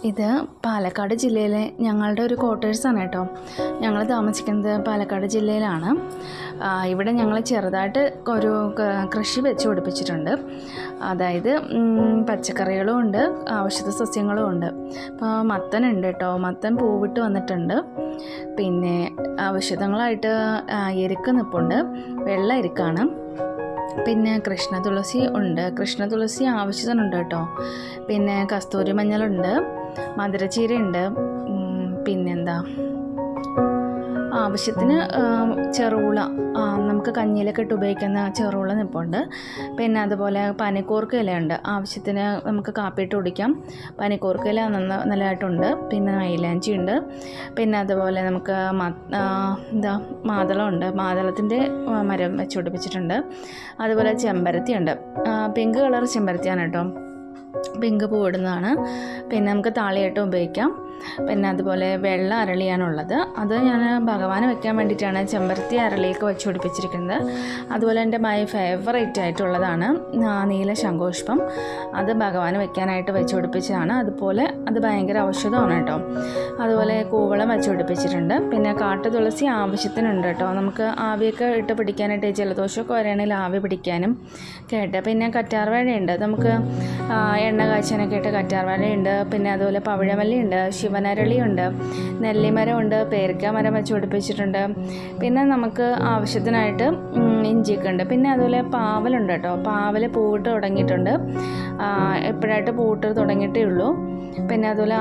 ഇത് പാലക്കാട് ജില്ലയിലെ ഞങ്ങളുടെ ഒരു ക്വാർട്ടേഴ്സാണ് കേട്ടോ. ഞങ്ങൾ താമസിക്കുന്നത് പാലക്കാട് ജില്ലയിലാണ്. ഇവിടെ ഞങ്ങൾ ചെറുതായിട്ട് ഒരു കൃഷി വെച്ച് പിടിപ്പിച്ചിട്ടുണ്ട്. അതായത് പച്ചക്കറികളും ഉണ്ട്, ഔഷധ സസ്യങ്ങളും ഉണ്ട്. അപ്പോൾ മത്തനുണ്ട് കേട്ടോ, മത്തൻ പൂവിട്ട് വന്നിട്ടുണ്ട്. പിന്നെ ഔഷധങ്ങളായിട്ട് എരുക്ക് നിൽപ്പുണ്ട്, വെള്ള എരുക്കാണ്. പിന്നെ കൃഷ്ണ തുളസി ഉണ്ട്, കൃഷ്ണ തുളസി ആവശ്യത്തിനുണ്ട് കേട്ടോ. പിന്നെ കസ്തൂരി മഞ്ഞളുണ്ട്, മധുരച്ചീരയുണ്ട്, പിന്നെന്താ ആവശ്യത്തിന് ചെറുള, നമുക്ക് കഞ്ഞിയിലൊക്കെ ഇട്ട് ഉപയോഗിക്കുന്ന ചെറുള നിൽപ്പുണ്ട്. പിന്നെ അതുപോലെ പനിക്കൂർക്ക ഇലയുണ്ട്, ആവശ്യത്തിന് നമുക്ക് കാപ്പിയിട്ട് കുടിക്കാം. പനിക്കൂർക്ക ഇല നല്ലതായിട്ടുണ്ട്. പിന്നെ മൈലാഞ്ചി ഉണ്ട്. പിന്നെ അതുപോലെ നമുക്ക് മാതളമുണ്ട്, മാതളത്തിൻ്റെ മരം വെച്ച് പിടിപ്പിച്ചിട്ടുണ്ട്. അതുപോലെ ചെമ്പരത്തി ഉണ്ട്, പിങ്ക് കളർ ചെമ്പരത്തിയാണ് കേട്ടോ, പിങ്ക് പൂവിടുന്നതാണ്. പിന്നെ നമുക്ക് താളിയായിട്ട് ഉപയോഗിക്കാം. പിന്നെ അതുപോലെ വെള്ള അരളിയാണുള്ളത്, അത് ഞാൻ ഭഗവാന് വെക്കാൻ വേണ്ടിയിട്ടാണ് ചെമ്പരത്തി അരളിയൊക്കെ വെച്ച് പിടിപ്പിച്ചിരിക്കുന്നത്. അതുപോലെ എൻ്റെ ഫേവറേറ്റ് ആയിട്ടുള്ളതാണ് നീല ശംഖുപുഷ്പം, അത് ഭഗവാന് വെക്കാനായിട്ട് വെച്ച് പിടിപ്പിച്ചതാണ്. അതുപോലെ അത് ഭയങ്കര ഔഷധമാണ് കേട്ടോ. അതുപോലെ കൂവളം വെച്ച് പിടിപ്പിച്ചിട്ടുണ്ട്. പിന്നെ കാട്ടു തുളസി ആവശ്യത്തിനുണ്ട് കേട്ടോ, നമുക്ക് ആവിയൊക്കെ ഇട്ട് പിടിക്കാനായിട്ട്, ജലദോഷമൊക്കെ വരികയാണെങ്കിൽ ആവി പിടിക്കാനും കേട്ട്. പിന്നെ കറ്റാർവാഴയുണ്ട്, നമുക്ക് എണ്ണ കാച്ചാനൊക്കെ ഇട്ട് കറ്റാർവാഴയുണ്ട്. പിന്നെ അതുപോലെ പവിഴമല്ലിയുണ്ട്, ശിവനരളിയുണ്ട്, നെല്ലിമരമുണ്ട്, പേരക്ക മരം വെച്ച് പിടിപ്പിച്ചിട്ടുണ്ട്. പിന്നെ നമുക്ക് ആവശ്യത്തിനായിട്ട് ഇഞ്ചിയൊക്കെ ഉണ്ട്. പിന്നെ അതുപോലെ പാവലുണ്ട് കേട്ടോ, പാവൽ പൂവിട്ട് തുടങ്ങിയിട്ടുണ്ട്, എപ്പോഴായിട്ട് പൂവിട്ട് തുടങ്ങിയിട്ടേ ഉള്ളൂ. പിന്നെ അതുപോലെ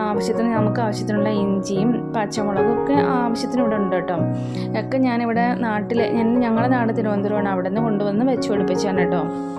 നമുക്ക് ആവശ്യത്തിനുള്ള ഇഞ്ചിയും പച്ചമുളകും ഒക്കെ ആവശ്യത്തിന് ഇവിടെ ഉണ്ട് കേട്ടോ. ഒക്കെ ഞാനിവിടെ ഞങ്ങളുടെ നാട് തിരുവനന്തപുരമാണ്, അവിടെ നിന്ന് കൊണ്ടുവന്ന് വെച്ച് പിടിപ്പിച്ചാണ് കേട്ടോ.